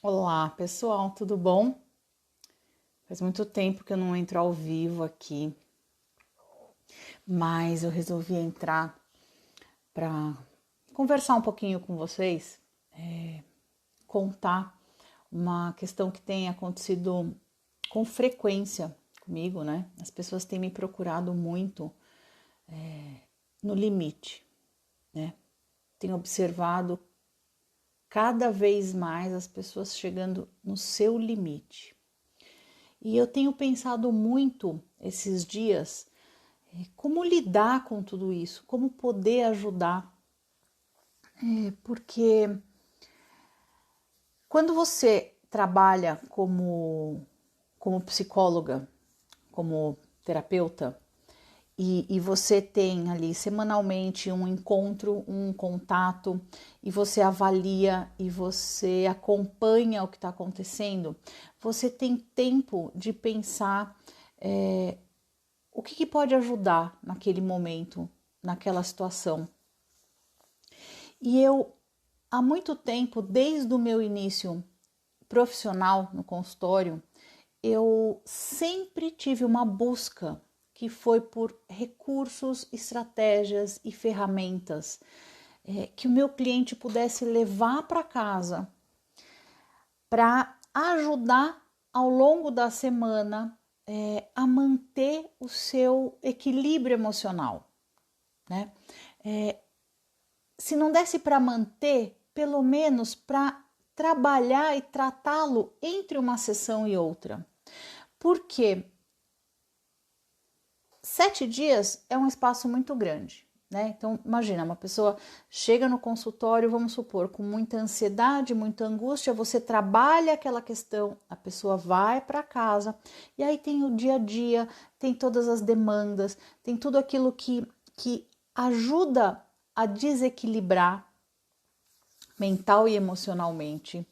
Olá, pessoal, tudo bom? Faz muito tempo que eu não entro ao vivo aqui, mas eu resolvi entrar para conversar um pouquinho com vocês, contar uma questão que tem acontecido com frequência comigo, né? As pessoas têm me procurado muito no limite, né? Tenho observado cada vez mais as pessoas chegando no seu limite. E eu tenho pensado muito esses dias como lidar com tudo isso, como poder ajudar. Porque quando você trabalha como psicóloga, como terapeuta, e você tem ali semanalmente um encontro, um contato, e você avalia e você acompanha o que está acontecendo, você tem tempo de pensar o que pode ajudar naquele momento, naquela situação. E eu, há muito tempo, desde o meu início profissional no consultório, eu sempre tive uma busca que foi por recursos, estratégias e ferramentas que o meu cliente pudesse levar para casa para ajudar ao longo da semana a manter o seu equilíbrio emocional, né? Se não desse para manter, pelo menos para trabalhar e tratá-lo entre uma sessão e outra. Porque 7 dias é um espaço muito grande, né? Então, imagina, uma pessoa chega no consultório, vamos supor, com muita ansiedade, muita angústia, você trabalha aquela questão, a pessoa vai para casa, e aí tem o dia a dia, tem todas as demandas, tem tudo aquilo que ajuda a desequilibrar mental e emocionalmente.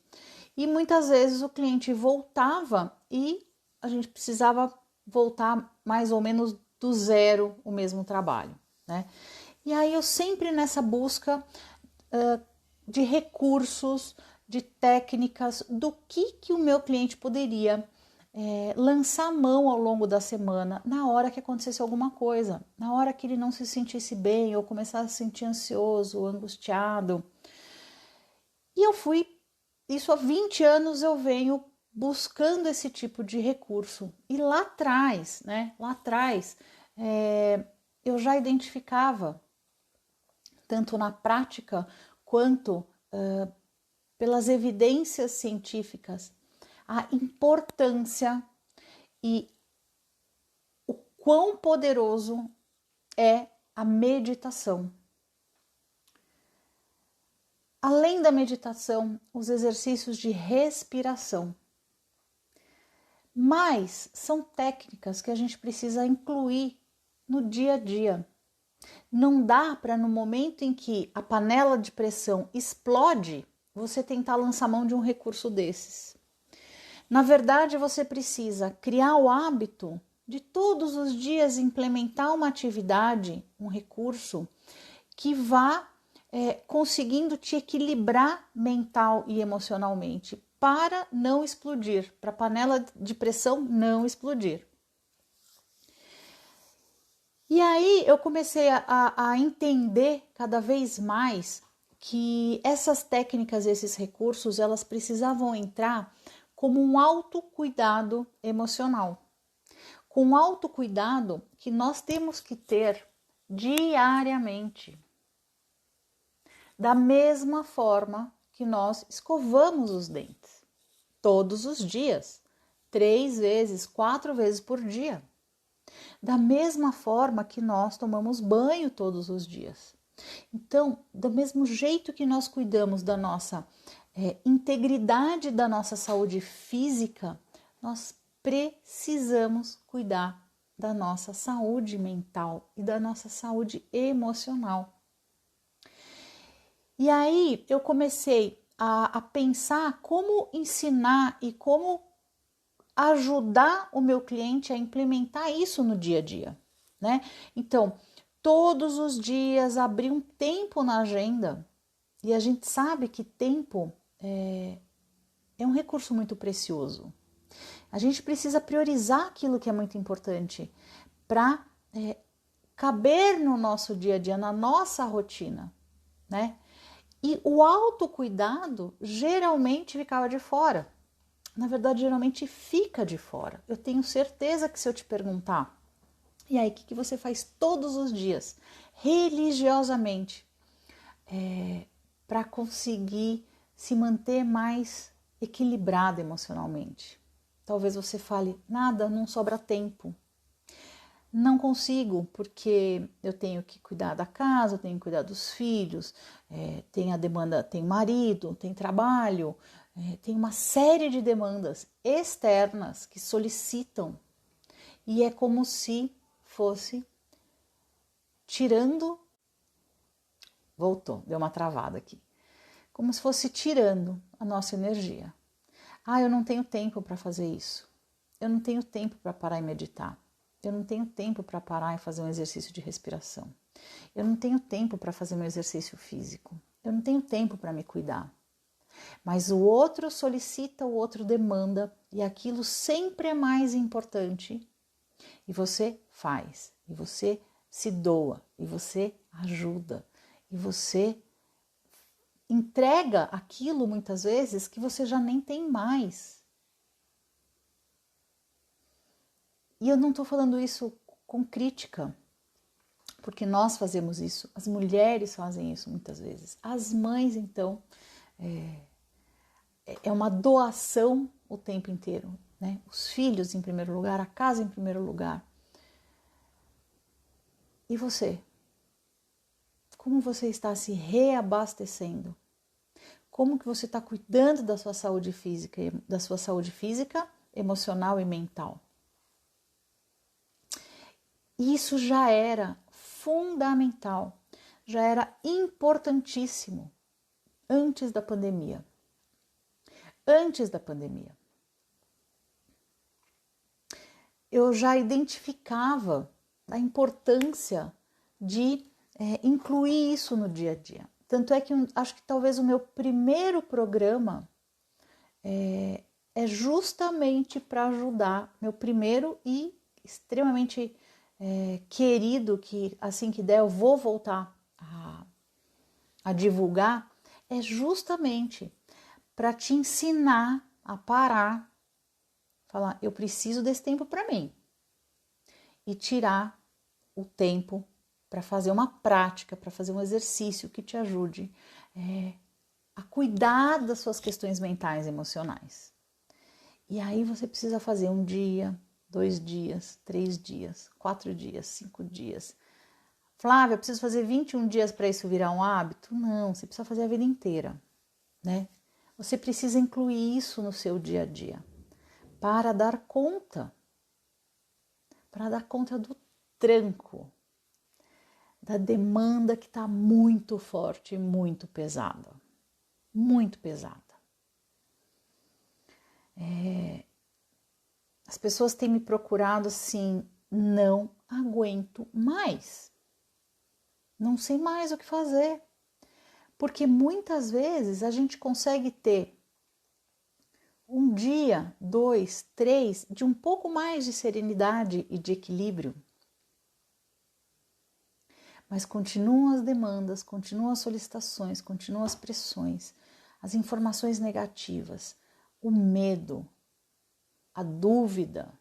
E muitas vezes o cliente voltava e a gente precisava voltar mais ou menos do zero o mesmo trabalho, né? E aí eu sempre nessa busca de recursos, de técnicas, do que o meu cliente poderia lançar mão ao longo da semana, na hora que acontecesse alguma coisa, na hora que ele não se sentisse bem ou começasse a se sentir ansioso, angustiado. E eu fui, isso há 20 anos eu venho buscando esse tipo de recurso. E lá atrás, né, lá atrás, eu já identificava, tanto na prática quanto pelas evidências científicas, a importância e o quão poderoso é a meditação. Além da meditação, os exercícios de respiração. Mas são técnicas que a gente precisa incluir no dia a dia. Não dá para, no momento em que a panela de pressão explode, você tentar lançar mão de um recurso desses. Na verdade, você precisa criar o hábito de todos os dias implementar uma atividade, um recurso que vá conseguindo te equilibrar mental e emocionalmente para não explodir, para a panela de pressão não explodir. E aí eu comecei a entender cada vez mais que essas técnicas, esses recursos, elas precisavam entrar como um autocuidado emocional. Com autocuidado que nós temos que ter diariamente. Da mesma forma que nós escovamos os dentes, todos os dias, 3 vezes, 4 vezes por dia. Da mesma forma que nós tomamos banho todos os dias. Então, do mesmo jeito que nós cuidamos da nossa integridade, da nossa saúde física, nós precisamos cuidar da nossa saúde mental e da nossa saúde emocional. E aí eu comecei a pensar como ensinar e como ajudar o meu cliente a implementar isso no dia a dia, né? Então, todos os dias abrir um tempo na agenda, e a gente sabe que tempo é um recurso muito precioso. A gente precisa priorizar aquilo que é muito importante para caber no nosso dia a dia, na nossa rotina, né? E o autocuidado geralmente ficava de fora. Na verdade, geralmente fica de fora. Eu tenho certeza que se eu te perguntar, e aí, o que você faz todos os dias, religiosamente, para conseguir se manter mais equilibrado emocionalmente? Talvez você fale, nada, não sobra tempo. Não consigo, porque eu tenho que cuidar da casa, eu tenho que cuidar dos filhos, tem a demanda, tem marido, tem trabalho, tem uma série de demandas externas que solicitam. E é como se fosse tirando, voltou, deu uma travada aqui, como se fosse tirando a nossa energia. Ah, eu não tenho tempo para fazer isso, eu não tenho tempo para parar e meditar. Eu não tenho tempo para parar e fazer um exercício de respiração. Eu não tenho tempo para fazer meu exercício físico. Eu não tenho tempo para me cuidar. Mas o outro solicita, o outro demanda, e aquilo sempre é mais importante. E você faz, e você se doa, e você ajuda, e você entrega aquilo muitas vezes que você já nem tem mais. E eu não estou falando isso com crítica, porque nós fazemos isso, as mulheres fazem isso muitas vezes. As mães, então, é uma doação o tempo inteiro, né? Os filhos em primeiro lugar, a casa em primeiro lugar. E você? Como você está se reabastecendo? Como que você está cuidando da sua saúde física, emocional e mental? Isso já era fundamental, já era importantíssimo antes da pandemia. Antes da pandemia, eu já identificava a importância de incluir isso no dia a dia. Tanto é que acho que talvez o meu primeiro programa é justamente para ajudar, meu primeiro e extremamente querido, que assim que der eu vou voltar a divulgar, é justamente para te ensinar a parar, falar, eu preciso desse tempo para mim, e tirar o tempo para fazer uma prática, para fazer um exercício que te ajude a cuidar das suas questões mentais e emocionais. E aí você precisa fazer 1 dia, 2 dias, 3 dias, 4 dias, 5 dias. Flávia, eu preciso fazer 21 dias para isso virar um hábito? Não, você precisa fazer a vida inteira, né? Você precisa incluir isso no seu dia a dia para dar conta do tranco, da demanda que está muito forte e muito pesada. Muito pesada. As pessoas têm me procurado assim, não aguento mais. Não sei mais o que fazer. Porque muitas vezes a gente consegue ter 1 dia, 2, 3, de um pouco mais de serenidade e de equilíbrio. Mas continuam as demandas, continuam as solicitações, continuam as pressões, as informações negativas, o medo, a dúvida,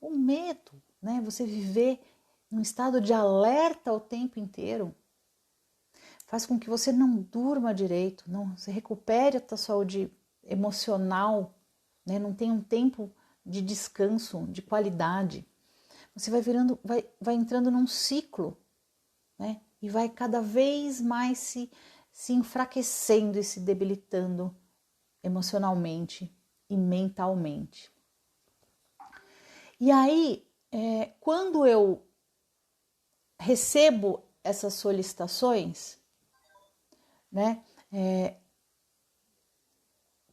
o medo, né? Você viver num estado de alerta o tempo inteiro faz com que você não durma direito, não se recupere a tua saúde emocional, né? Não tenha um tempo de descanso, de qualidade. Você vai entrando num ciclo, né? E vai cada vez mais se enfraquecendo e se debilitando emocionalmente e mentalmente. E aí, quando eu recebo essas solicitações, né,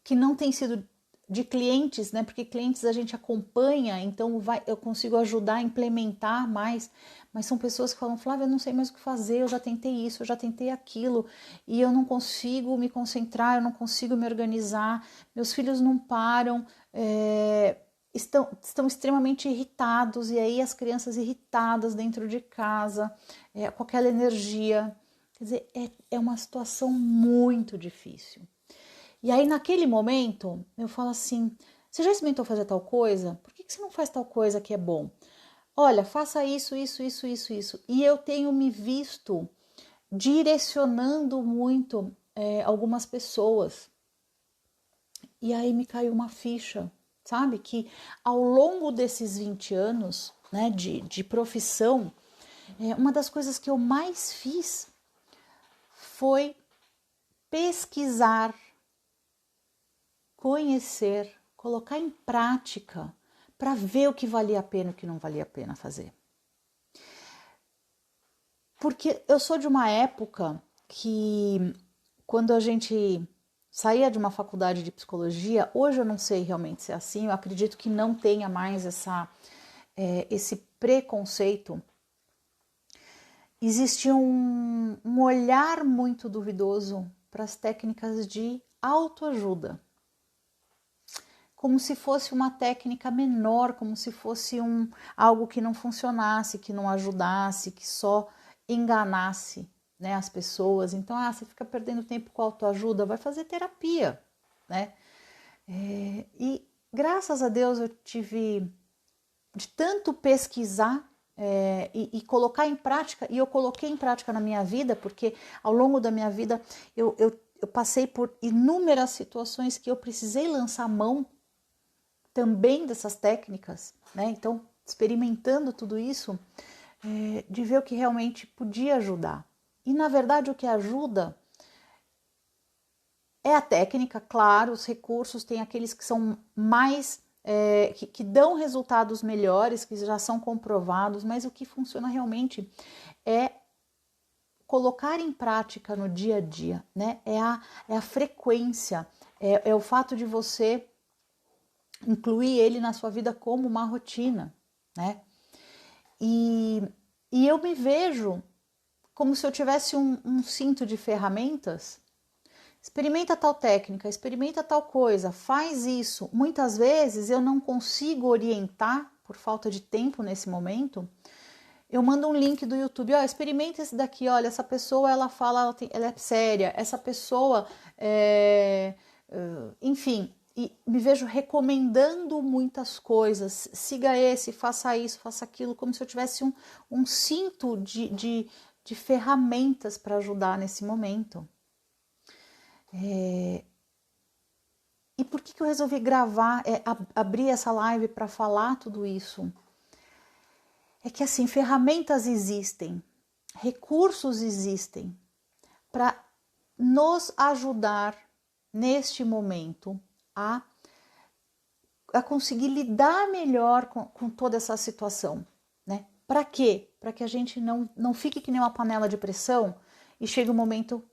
que não têm sido de clientes, né? Porque clientes a gente acompanha, então eu consigo ajudar a implementar mais, mas são pessoas que falam, Flávia, eu não sei mais o que fazer, eu já tentei isso, eu já tentei aquilo, e eu não consigo me concentrar, eu não consigo me organizar, meus filhos não param, estão extremamente irritados, e aí as crianças irritadas dentro de casa, com aquela energia. Quer dizer, é uma situação muito difícil. E aí, naquele momento, eu falo assim, você já experimentou fazer tal coisa? Por que você não faz tal coisa que é bom? Olha, faça isso, isso, isso, isso, isso. E eu tenho me visto direcionando muito algumas pessoas. E aí me caiu uma ficha, sabe? Que ao longo desses 20 anos, né, de profissão, uma das coisas que eu mais fiz foi pesquisar, conhecer, colocar em prática para ver o que valia a pena e o que não valia a pena fazer. Porque eu sou de uma época que, quando a gente saía de uma faculdade de psicologia, hoje eu não sei realmente se é assim, eu acredito que não tenha mais esse preconceito. Existia um olhar muito duvidoso para as técnicas de autoajuda, como se fosse uma técnica menor, como se fosse algo que não funcionasse, que não ajudasse, que só enganasse, né, as pessoas. Então, você fica perdendo tempo com autoajuda, vai fazer terapia, né? E graças a Deus eu tive de tanto pesquisar e colocar em prática, e eu coloquei em prática na minha vida, porque ao longo da minha vida eu passei por inúmeras situações que eu precisei lançar mão também dessas técnicas, né? Então, experimentando tudo isso, de ver o que realmente podia ajudar. E, na verdade, o que ajuda é a técnica, claro, os recursos, tem aqueles que são mais, que dão resultados melhores, que já são comprovados, mas o que funciona realmente é colocar em prática no dia a dia, né? É a frequência, é o fato de você incluir ele na sua vida como uma rotina, né? E eu me vejo como se eu tivesse um cinto de ferramentas. Experimenta tal técnica, experimenta tal coisa, faz isso. Muitas vezes eu não consigo orientar por falta de tempo nesse momento. Eu mando um link do YouTube, experimenta esse daqui, olha, essa pessoa ela fala, ela é séria, essa pessoa enfim, e me vejo recomendando muitas coisas, siga esse, faça isso, faça aquilo, como se eu tivesse um cinto de ferramentas para ajudar nesse momento. E por que eu resolvi gravar, abrir essa live para falar tudo isso? É que assim, ferramentas existem, recursos existem para nos ajudar neste momento a conseguir lidar melhor com toda essa situação, né? Para quê? Para que a gente não fique que nem uma panela de pressão e chegue o momento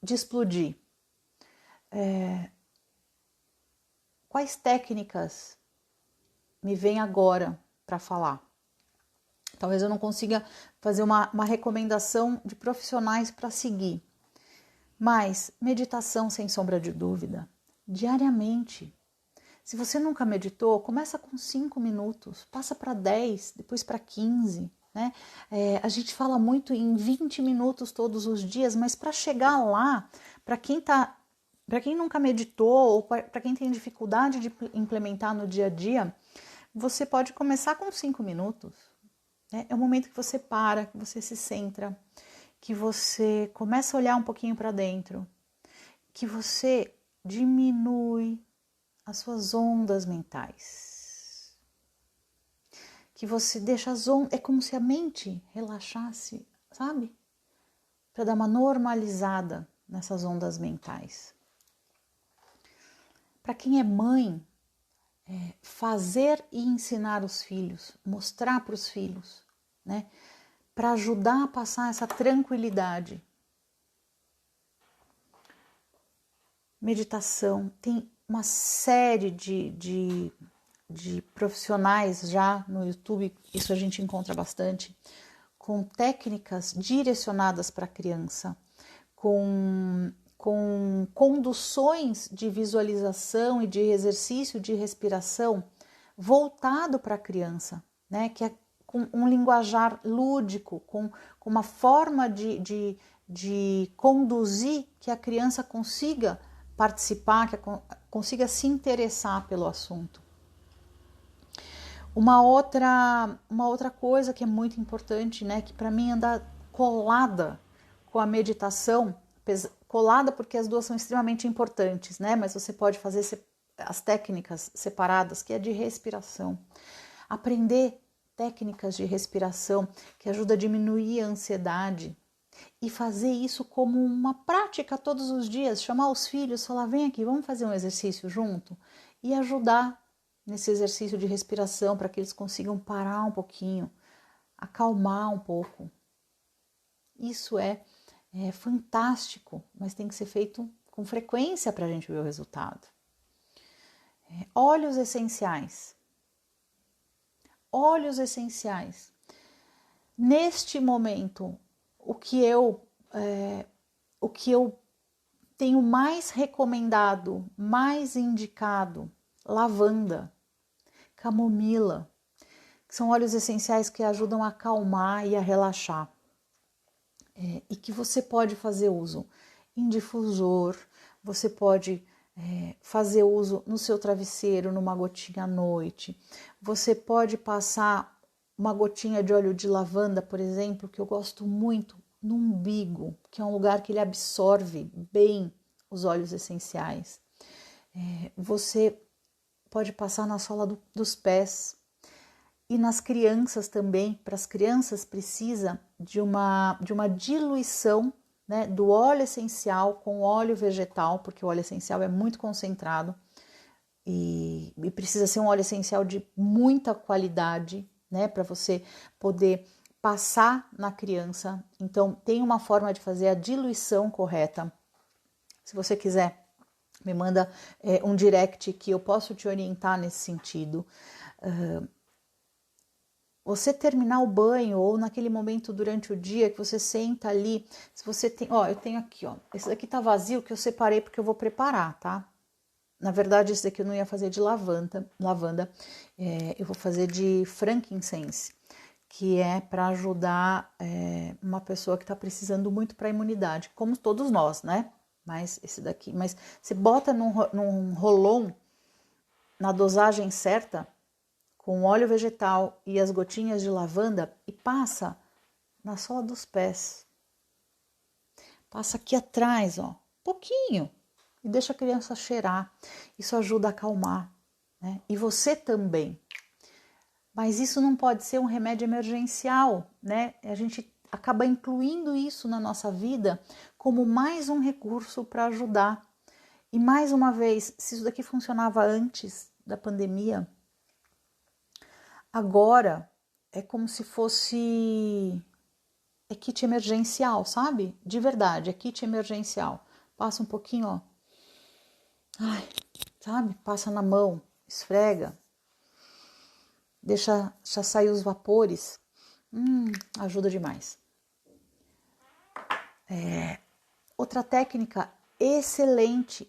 de explodir. Quais técnicas me vêm agora para falar? Talvez eu não consiga fazer uma recomendação de profissionais para seguir, mas meditação, sem sombra de dúvida, diariamente. Se você nunca meditou, começa com 5 minutos, passa para 10, depois para 15, né? A gente fala muito em 20 minutos todos os dias, mas para chegar lá, para quem nunca meditou ou para quem tem dificuldade de implementar no dia a dia, você pode começar com 5 minutos. Né? É o momento que você para, que você se centra, que você começa a olhar um pouquinho para dentro, que você diminui as suas ondas mentais, que você deixa as ondas, é como se a mente relaxasse, sabe? Para dar uma normalizada nessas ondas mentais. Para quem é mãe, fazer e ensinar os filhos, mostrar para os filhos, né? Para ajudar a passar essa tranquilidade. Meditação, tem uma série de profissionais já no YouTube, isso a gente encontra bastante, com técnicas direcionadas para a criança, com conduções de visualização e de exercício de respiração voltado para a criança, né? Que é com um linguajar lúdico, com uma forma de conduzir que a criança consiga participar, que consiga se interessar pelo assunto. Uma outra coisa que é muito importante, né, que para mim anda colada com a meditação, colada porque as duas são extremamente importantes, né, mas você pode fazer as técnicas separadas, que é de respiração. Aprender técnicas de respiração que ajuda a diminuir a ansiedade e fazer isso como uma prática todos os dias, chamar os filhos, falar, vem aqui, vamos fazer um exercício junto e ajudar nesse exercício de respiração para que eles consigam parar um pouquinho, acalmar um pouco. Isso é fantástico, mas tem que ser feito com frequência para a gente ver o resultado. Óleos essenciais. Óleos essenciais. Neste momento, o que eu tenho mais recomendado, mais indicado, lavanda, camomila, que são óleos essenciais que ajudam a acalmar e a relaxar. E que você pode fazer uso em difusor, você pode fazer uso no seu travesseiro, numa gotinha à noite. Você pode passar uma gotinha de óleo de lavanda, por exemplo, que eu gosto muito, no umbigo, que é um lugar que ele absorve bem os óleos essenciais. Você pode passar na sola dos pés. E nas crianças também, para as crianças precisa de uma diluição, né, do óleo essencial com óleo vegetal, porque o óleo essencial é muito concentrado e precisa ser um óleo essencial de muita qualidade, né, para você poder passar na criança. Então, tem uma forma de fazer a diluição correta. Se você quiser, me manda um direct que eu posso te orientar nesse sentido. Você terminar o banho ou naquele momento durante o dia que você senta ali, se você tem, eu tenho aqui, esse daqui tá vazio que eu separei porque eu vou preparar, tá? Na verdade, esse daqui eu não ia fazer de lavanda, eu vou fazer de frankincense, que é para ajudar uma pessoa que está precisando muito para a imunidade, como todos nós, né? Mas esse daqui, mas você bota num rolon, na dosagem certa, com óleo vegetal e as gotinhas de lavanda e passa na sola dos pés. Passa aqui atrás, pouquinho, e deixa a criança cheirar. Isso ajuda a acalmar, né? E você também. Mas isso não pode ser um remédio emergencial, né? A gente acaba incluindo isso na nossa vida como mais um recurso para ajudar. E mais uma vez, se isso daqui funcionava antes da pandemia, agora é como se fosse kit emergencial, sabe? De verdade, é kit emergencial. Passa um pouquinho, sabe? Passa na mão, esfrega, deixa sair os vapores. Ajuda demais. Outra técnica excelente,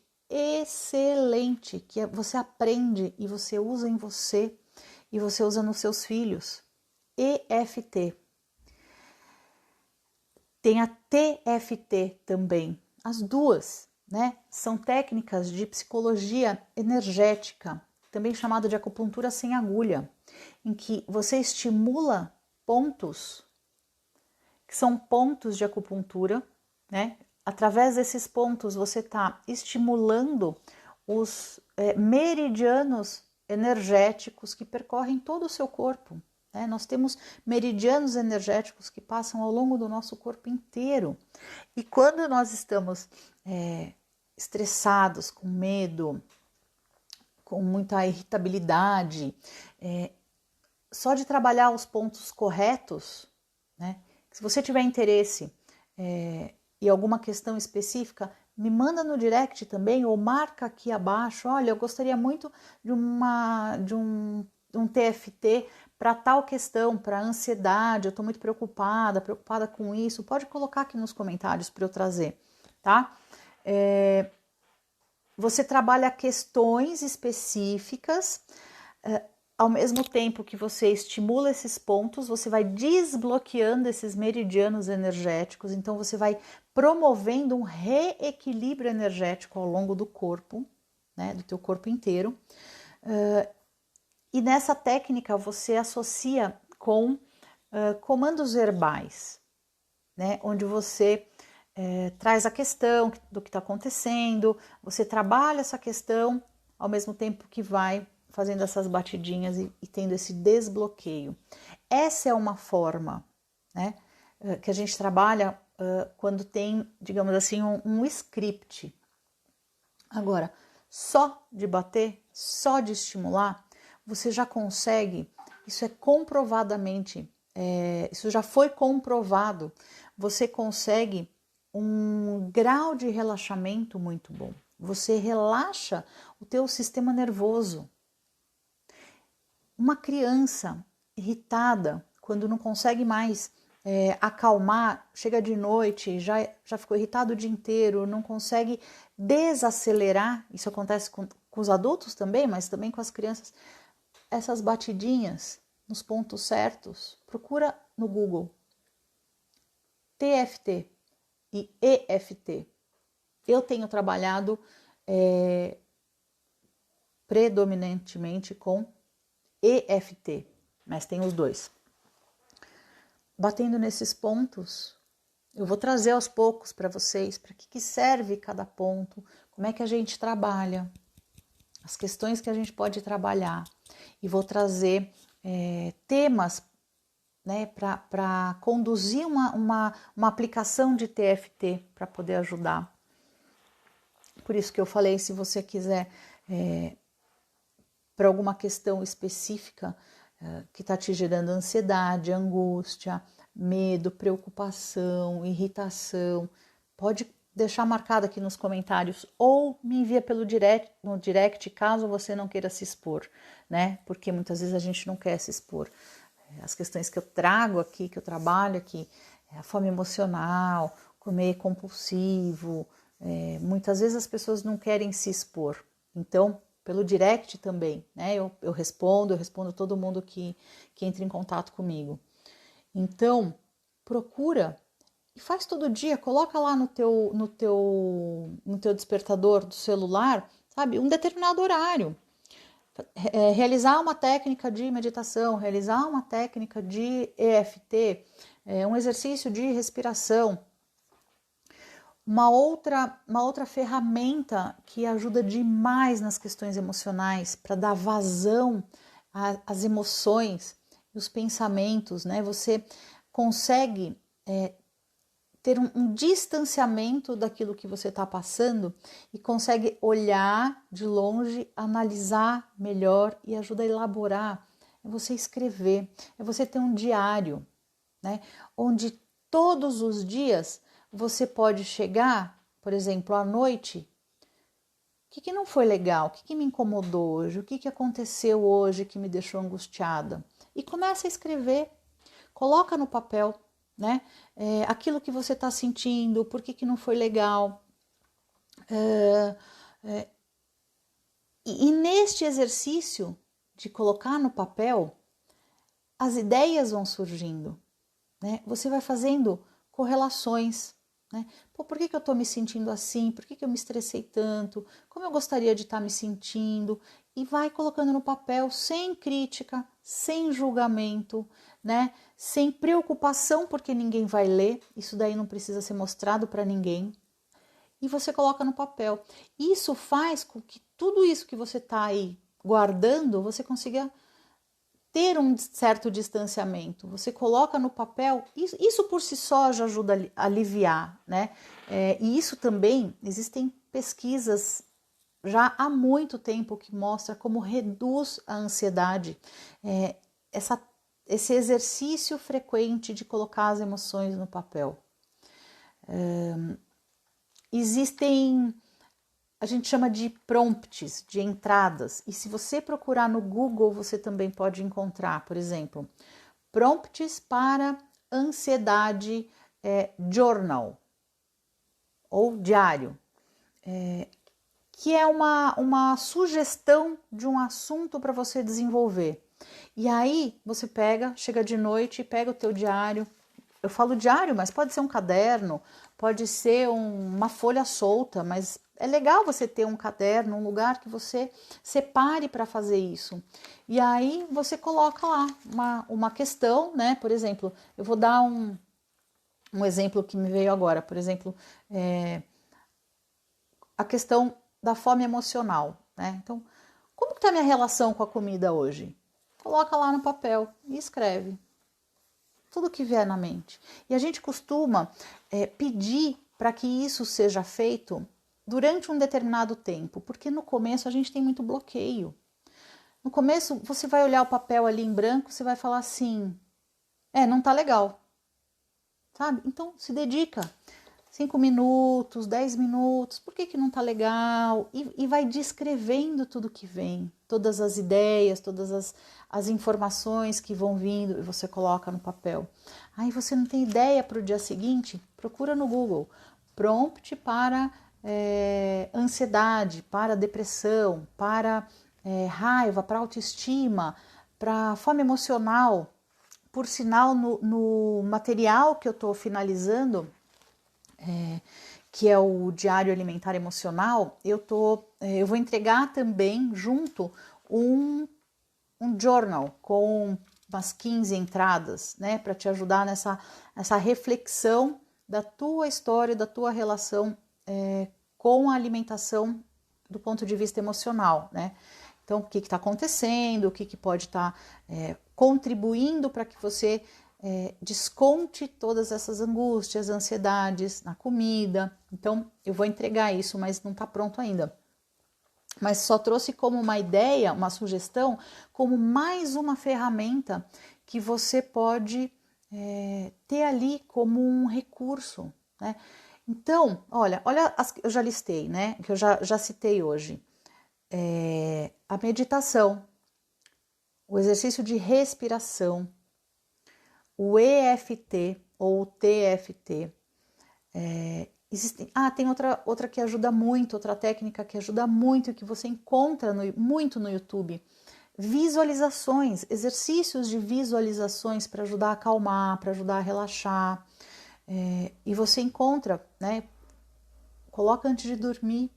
que você aprende e você usa em você e você usa nos seus filhos. EFT. Tem a TFT também. As duas, né? São técnicas de psicologia energética, também chamada de acupuntura sem agulha, em que você estimula pontos, que são pontos de acupuntura, né? Através desses pontos você está estimulando os meridianos energéticos que percorrem todo o seu corpo. Né? Nós temos meridianos energéticos que passam ao longo do nosso corpo inteiro. E quando nós estamos estressados, com medo, com muita irritabilidade, só de trabalhar os pontos corretos, né? Se você tiver interesse e alguma questão específica, me manda no direct também, ou marca aqui abaixo, olha, eu gostaria muito de um TFT para tal questão, para ansiedade, eu estou muito preocupada com isso, pode colocar aqui nos comentários para eu trazer, tá? Você trabalha questões específicas, ao mesmo tempo que você estimula esses pontos, você vai desbloqueando esses meridianos energéticos, então você vai promovendo um reequilíbrio energético ao longo do corpo, né, do teu corpo inteiro. E nessa técnica você associa com comandos verbais, né, onde você traz a questão do que está acontecendo, você trabalha essa questão ao mesmo tempo que vai fazendo essas batidinhas e tendo esse desbloqueio. Essa é uma forma, né, que a gente trabalha quando tem, digamos assim, um script. Agora, só de bater, só de estimular, você já consegue, isso é comprovadamente, isso já foi comprovado, você consegue um grau de relaxamento muito bom. Você relaxa o teu sistema nervoso. Uma criança irritada, quando não consegue mais acalmar, chega de noite, já ficou irritado o dia inteiro, não consegue desacelerar, isso acontece com os adultos também, mas também com as crianças, essas batidinhas nos pontos certos, procura no Google TFT e EFT. Eu tenho trabalhado predominantemente com EFT, mas tem os dois. Batendo nesses pontos, eu vou trazer aos poucos para vocês, para que serve cada ponto, como é que a gente trabalha, as questões que a gente pode trabalhar, e vou trazer temas, né, para conduzir uma aplicação de TFT para poder ajudar. Por isso que eu falei, se você quiser para alguma questão específica que está te gerando ansiedade, angústia, medo, preocupação, irritação, pode deixar marcado aqui nos comentários ou me envia no direct, caso você não queira se expor, né? Porque muitas vezes a gente não quer se expor. As questões que eu trago aqui, que eu trabalho aqui, a fome emocional, comer compulsivo, muitas vezes as pessoas não querem se expor. Então, pelo direct também, né? Eu respondo todo mundo que entra em contato comigo. Então, procura e faz todo dia, coloca lá no teu despertador do celular, sabe, um determinado horário. Realizar uma técnica de meditação, realizar uma técnica de EFT, um exercício de respiração. Uma outra ferramenta que ajuda demais nas questões emocionais, para dar vazão às emoções e os pensamentos, né? Você consegue ter um distanciamento daquilo que você está passando e consegue olhar de longe, analisar melhor e ajuda a elaborar. É você escrever, é você ter um diário, né? Onde todos os dias você pode chegar, por exemplo, à noite, o que não foi legal, o que me incomodou hoje, o que aconteceu hoje que me deixou angustiada. E começa a escrever, coloca no papel, né? Aquilo que você está sentindo, por que não foi legal. E neste exercício de colocar no papel, as ideias vão surgindo, né? Você vai fazendo correlações, né? Pô, por que eu estou me sentindo assim? Por que eu me estressei tanto? Como eu gostaria de estar me sentindo? E vai colocando no papel sem crítica, sem julgamento, né? Sem preocupação porque ninguém vai ler. Isso daí não precisa ser mostrado para ninguém. E você coloca no papel. Isso faz com que tudo isso que você está aí guardando, você consiga ter um certo distanciamento. Você coloca no papel, isso por si só já ajuda a aliviar, né? E isso também, existem pesquisas já há muito tempo que mostra como reduz a ansiedade, esse exercício frequente de colocar as emoções no papel. existem, a gente chama de prompts, de entradas, e se você procurar no Google, você também pode encontrar, por exemplo, prompts para ansiedade journal, ou diário, que é uma sugestão de um assunto para você desenvolver. E aí você chega de noite e pega o teu diário. Eu falo diário, mas pode ser um caderno, pode ser uma folha solta, mas é legal você ter um caderno, um lugar que você separe para fazer isso. E aí você coloca lá uma questão, né? Por exemplo, eu vou dar um exemplo que me veio agora, por exemplo, a questão da fome emocional, né? Então, como está a minha relação com a comida hoje? Coloca lá no papel e escreve tudo que vier na mente. E a gente costuma pedir para que isso seja feito durante um determinado tempo, porque no começo a gente tem muito bloqueio. No começo você vai olhar o papel ali em branco, você vai falar assim, não tá legal, sabe? Então se dedica 5 minutos, 10 minutos, por que não tá legal? E vai descrevendo tudo que vem, todas as ideias, todas as informações que vão vindo e você coloca no papel. Aí você não tem ideia para o dia seguinte? Procura no Google, prompt para ansiedade, para depressão, para raiva, para autoestima, para fome emocional. Por sinal, no material que eu estou finalizando, que é o Diário Alimentar Emocional, eu vou entregar também junto um journal com umas 15 entradas, né, para te ajudar nessa reflexão da tua história, da tua relação com a alimentação do ponto de vista emocional, né? Então, o que está acontecendo, o que pode estar contribuindo para que você desconte todas essas angústias, ansiedades na comida. Então, eu vou entregar isso, mas não está pronto ainda. Mas só trouxe como uma ideia, uma sugestão, como mais uma ferramenta que você pode ter ali como um recurso, né? Então, olha as que eu já listei, né? Que eu já citei hoje. A meditação, o exercício de respiração, o EFT ou o TFT. Tem outra que ajuda muito, outra técnica que ajuda muito, que você encontra muito no YouTube. Visualizações, exercícios de visualizações para ajudar a acalmar, para ajudar a relaxar. E você encontra, né? Coloca antes de dormir,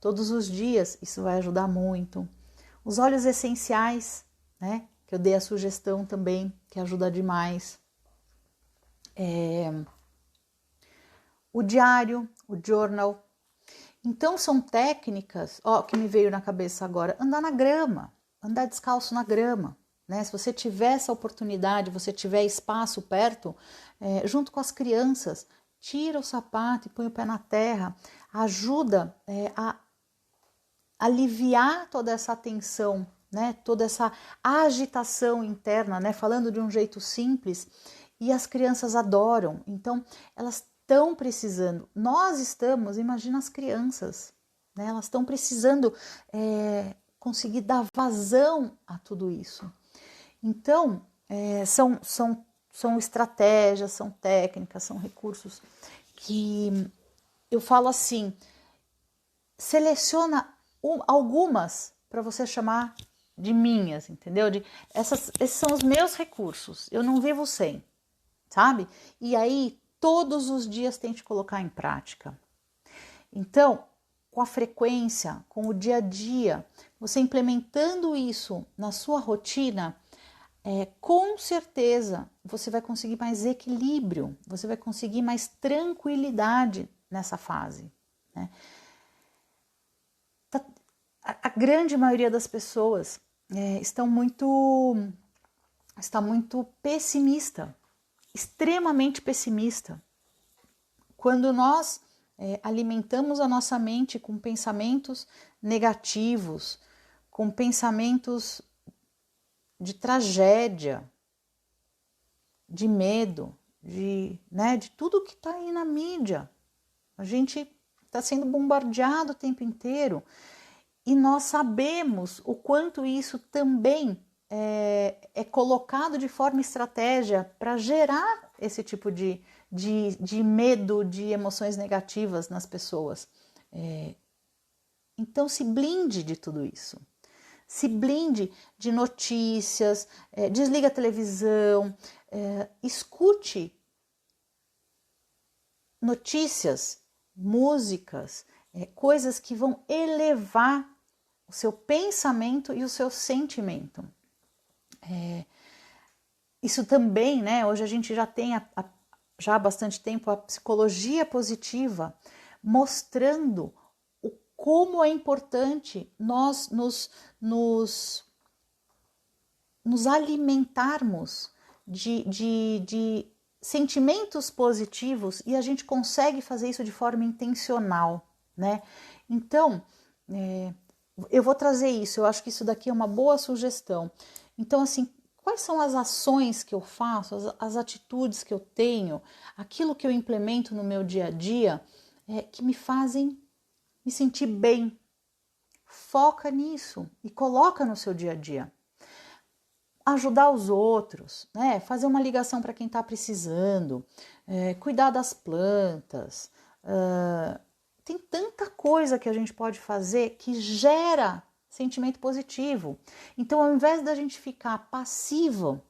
todos os dias, isso vai ajudar muito. Os óleos essenciais, né? Que eu dei a sugestão também, que ajuda demais. O diário, o journal. Então são técnicas, que me veio na cabeça agora, andar na grama, andar descalço na grama, né? Se você tiver essa oportunidade, você tiver espaço perto, junto com as crianças, tira o sapato e põe o pé na terra, ajuda a aliviar toda essa tensão, né? Toda essa agitação interna, né? Falando de um jeito simples, e as crianças adoram, então elas estão precisando, imagina as crianças, né? Elas estão precisando conseguir dar vazão a tudo isso. Então, são estratégias, são técnicas, são recursos que eu falo assim, seleciona algumas para você chamar de minhas, entendeu? Esses são os meus recursos, eu não vivo sem, sabe? E aí, todos os dias tente colocar em prática. Então, com a frequência, com o dia a dia, você implementando isso na sua rotina, com certeza você vai conseguir mais equilíbrio, você vai conseguir mais tranquilidade nessa fase, né? A grande maioria das pessoas está muito pessimista, extremamente pessimista. Quando nós alimentamos a nossa mente com pensamentos negativos, com pensamentos de tragédia, de medo, de tudo que está aí na mídia, a gente está sendo bombardeado o tempo inteiro. E nós sabemos o quanto isso também é colocado de forma estratégia para gerar esse tipo de medo, de emoções negativas nas pessoas. Então se blinde de tudo isso. Se blinde de notícias, desliga a televisão, escute notícias, músicas, coisas que vão elevar o seu pensamento e o seu sentimento. Isso também, né? Hoje a gente já tem já há bastante tempo a psicologia positiva mostrando como é importante nós nos alimentarmos de sentimentos positivos, e a gente consegue fazer isso de forma intencional, né? Então, eu vou trazer isso, eu acho que isso daqui é uma boa sugestão. Então, assim, quais são as ações que eu faço, as atitudes que eu tenho, aquilo que eu implemento no meu dia a dia, que me fazem me sentir bem? Foca nisso e coloca no seu dia a dia. Ajudar os outros, né? Fazer uma ligação para quem está precisando, cuidar das plantas. Tem tanta coisa que a gente pode fazer que gera sentimento positivo. Então, ao invés da gente ficar passivo,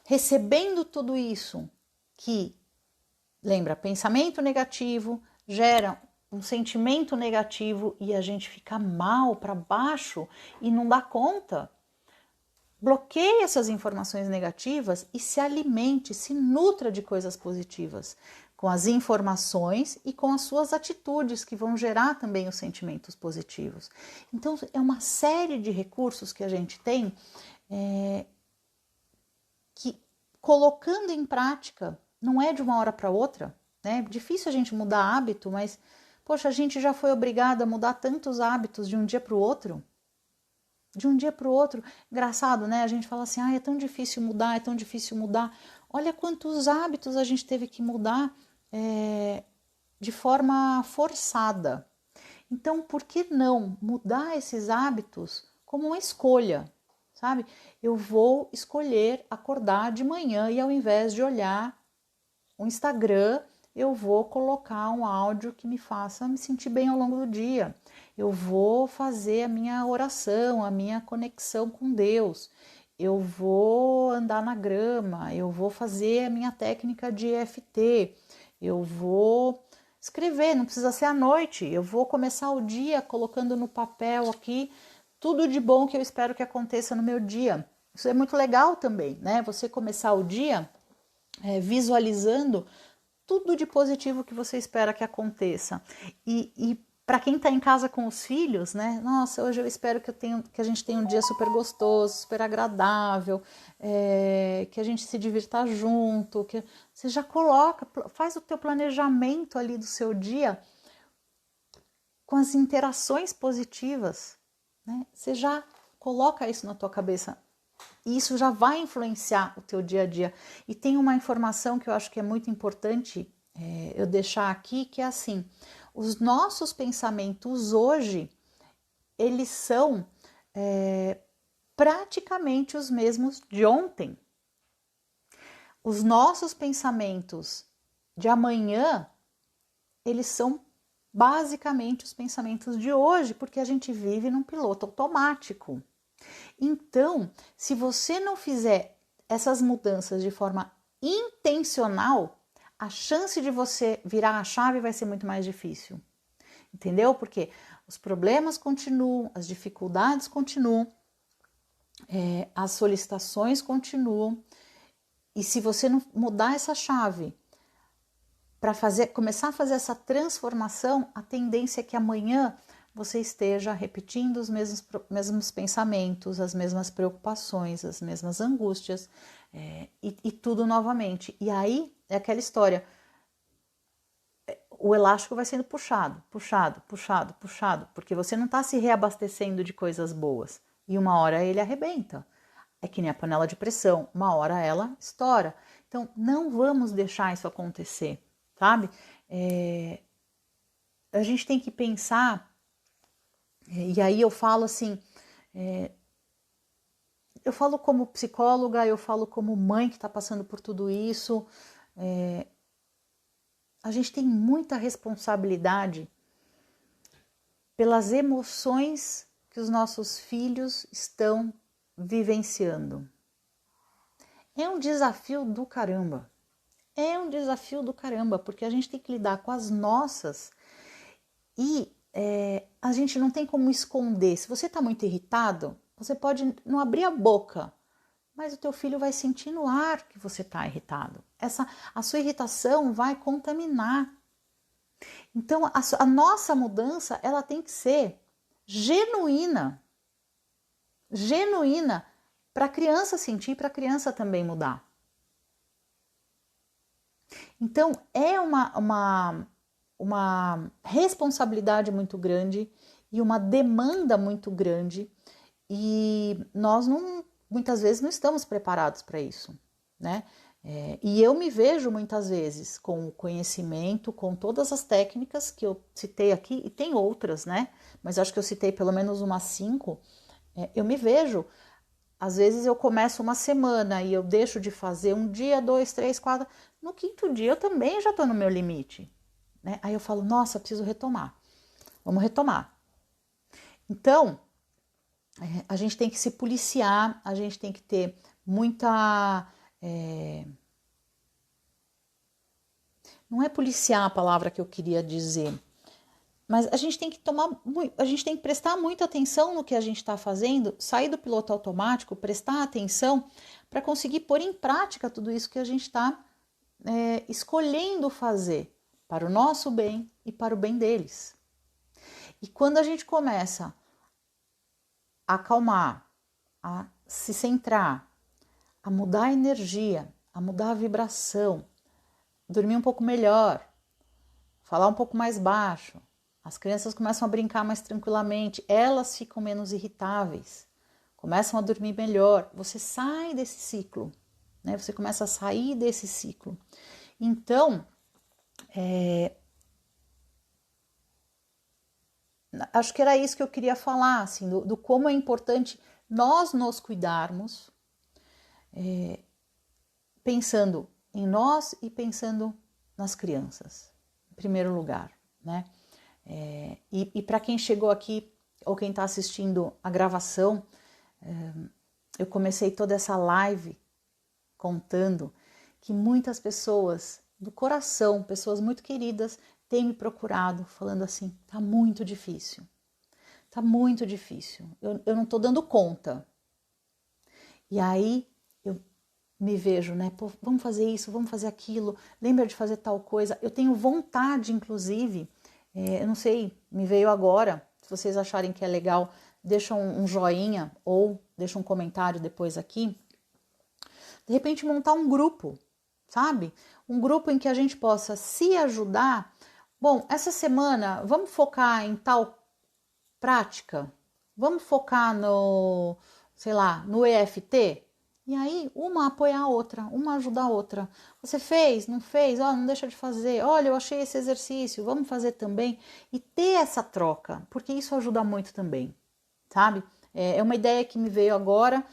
recebendo tudo isso, que, lembra, pensamento negativo gera um sentimento negativo e a gente fica mal, para baixo e não dá conta. Bloqueie essas informações negativas e se alimente, se nutra de coisas positivas, com as informações e com as suas atitudes, que vão gerar também os sentimentos positivos. Então, é uma série de recursos que a gente tem que, colocando em prática, não é de uma hora para outra, né? É difícil a gente mudar hábito, mas, poxa, a gente já foi obrigado a mudar tantos hábitos de um dia para o outro. De um dia para o outro. Engraçado, né? A gente fala assim, é tão difícil mudar, é tão difícil mudar. Olha quantos hábitos a gente teve que mudar de forma forçada. Então, por que não mudar esses hábitos como uma escolha, sabe? Eu vou escolher acordar de manhã e, ao invés de olhar o Instagram, eu vou colocar um áudio que me faça me sentir bem ao longo do dia. Eu vou fazer a minha oração, a minha conexão com Deus. Eu vou andar na grama, eu vou fazer a minha técnica de EFT. Eu vou escrever, não precisa ser à noite. Eu vou começar o dia colocando no papel aqui tudo de bom que eu espero que aconteça no meu dia. Isso é muito legal também, né? Você começar o dia visualizando tudo de positivo que você espera que aconteça. E para quem está em casa com os filhos, né? Nossa, hoje eu espero que a gente tenha um dia super gostoso, super agradável, que a gente se divirta junto, que você já coloca, faz o teu planejamento ali do seu dia com as interações positivas, né? Você já coloca isso na tua cabeça. E isso já vai influenciar o teu dia a dia. E tem uma informação que eu acho que é muito importante eu deixar aqui, que é assim, os nossos pensamentos hoje, eles são praticamente os mesmos de ontem. Os nossos pensamentos de amanhã, eles são basicamente os pensamentos de hoje, porque a gente vive num piloto automático. Então, se você não fizer essas mudanças de forma intencional, a chance de você virar a chave vai ser muito mais difícil. Entendeu? Porque os problemas continuam, as dificuldades continuam, as solicitações continuam. E se você não mudar essa chave para começar a fazer essa transformação, a tendência é que amanhã você esteja repetindo os mesmos pensamentos, as mesmas preocupações, as mesmas angústias, e tudo novamente. E aí é aquela história, o elástico vai sendo puxado, porque você não está se reabastecendo de coisas boas. E uma hora ele arrebenta. É que nem a panela de pressão, uma hora ela estoura. Então, não vamos deixar isso acontecer, sabe? a gente tem que pensar, e aí eu falo assim, eu falo como psicóloga, eu falo como mãe que está passando por tudo isso, a gente tem muita responsabilidade pelas emoções que os nossos filhos estão vivenciando. É um desafio do caramba. É um desafio do caramba, porque a gente tem que lidar com as nossas e a gente não tem como esconder. Se você está muito irritado, você pode não abrir a boca, mas o teu filho vai sentir no ar que você está irritado. A sua irritação vai contaminar. Então, a nossa mudança, ela tem que ser genuína. Genuína para a criança sentir, para a criança também mudar. Então, é uma responsabilidade muito grande e uma demanda muito grande e nós muitas vezes não estamos preparados para isso, né? E eu me vejo muitas vezes com o conhecimento, com todas as técnicas que eu citei aqui, e tem outras, né? Mas acho que eu citei pelo menos umas 5. Eu me vejo, às vezes eu começo uma semana e eu deixo de fazer 1 dia, 2, 3, 4. No 5º dia eu também já estou no meu limite, né? Aí eu falo, nossa, preciso retomar. Vamos retomar. Então, a gente tem que se policiar, a gente tem que ter muita... Não é policiar a palavra que eu queria dizer, mas a gente tem que a gente tem que prestar muita atenção no que a gente está fazendo, sair do piloto automático, prestar atenção para conseguir pôr em prática tudo isso que a gente está escolhendo fazer para o nosso bem e para o bem deles. E quando a gente começa a acalmar, a se centrar, a mudar a energia, a mudar a vibração, dormir um pouco melhor, falar um pouco mais baixo, as crianças começam a brincar mais tranquilamente, elas ficam menos irritáveis, começam a dormir melhor, você sai desse ciclo, né? Você começa a sair desse ciclo. Então, acho que era isso que eu queria falar, assim, do como é importante nós nos cuidarmos, pensando em nós e pensando nas crianças, em primeiro lugar, né? E para quem chegou aqui ou quem está assistindo a gravação, eu comecei toda essa live contando que muitas pessoas do coração, pessoas muito queridas, têm me procurado falando assim, tá muito difícil, eu não tô dando conta. E aí eu me vejo, né, pô, vamos fazer isso, vamos fazer aquilo, lembra de fazer tal coisa, eu tenho vontade, inclusive, eu não sei, me veio agora, se vocês acharem que é legal, deixa um joinha ou deixa um comentário depois aqui, de repente montar um grupo, sabe? Um grupo em que a gente possa se ajudar. Bom, essa semana vamos focar em tal prática? Vamos focar no, sei lá, no EFT? E aí, uma apoiar a outra, uma ajudar a outra. Você fez? Não fez? Não deixa de fazer. Olha, eu achei esse exercício, vamos fazer também. E ter essa troca, porque isso ajuda muito também, sabe? É uma ideia que me veio agora.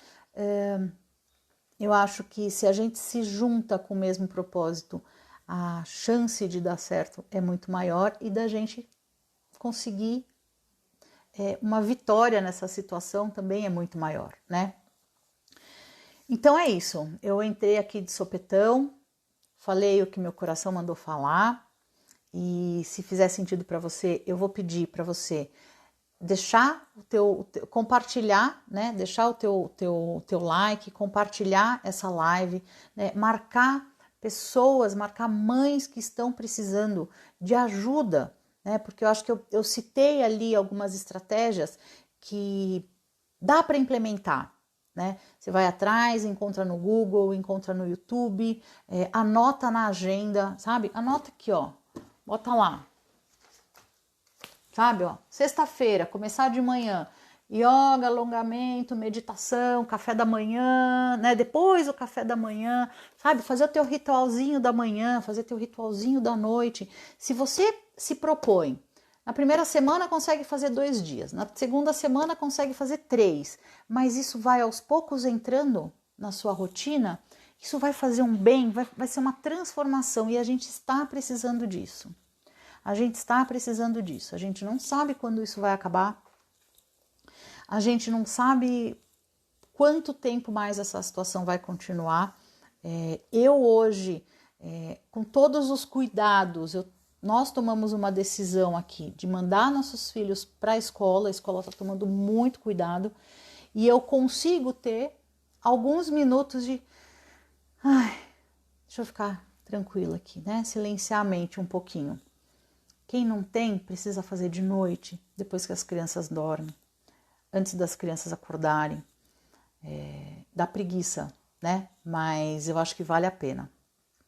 Eu acho que se a gente se junta com o mesmo propósito, a chance de dar certo é muito maior e da gente conseguir uma vitória nessa situação também é muito maior, né? Então é isso, eu entrei aqui de sopetão, falei o que meu coração mandou falar e se fizer sentido para você, eu vou pedir para você deixar compartilhar, né? Deixar o teu like, compartilhar essa live, né? Marcar pessoas, marcar mães que estão precisando de ajuda, né? Porque eu acho que eu citei ali algumas estratégias que dá para implementar, né? Você vai atrás, encontra no Google, encontra no YouTube, anota na agenda, sabe? Anota aqui, ó, bota lá. Sabe, ó, sexta-feira, começar de manhã, yoga, alongamento, meditação, café da manhã, né? Depois do café da manhã, sabe? Fazer o teu ritualzinho da manhã, fazer teu ritualzinho da noite. Se você se propõe Na primeira semana consegue fazer 2 dias, na segunda semana consegue fazer 3, mas isso vai aos poucos entrando na sua rotina, isso vai fazer um bem, vai ser uma transformação e a gente está precisando disso. A gente está precisando disso, a gente não sabe quando isso vai acabar, a gente não sabe quanto tempo mais essa situação vai continuar. Eu hoje, com todos os cuidados, nós tomamos uma decisão aqui de mandar nossos filhos para a escola está tomando muito cuidado e eu consigo ter alguns minutos de, deixa eu ficar tranquila aqui, né? Silenciar a mente um pouquinho. Quem não tem, precisa fazer de noite, depois que as crianças dormem, antes das crianças acordarem. Dá preguiça, né? Mas eu acho que vale a pena,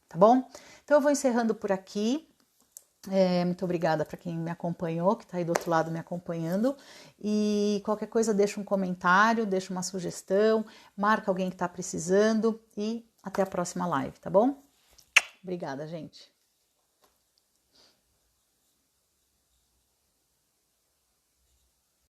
tá bom? Então eu vou encerrando por aqui. Muito obrigada para quem me acompanhou, que está aí do outro lado me acompanhando. E qualquer coisa, deixa um comentário, deixa uma sugestão, marca alguém que está precisando e até a próxima live, tá bom? Obrigada, gente.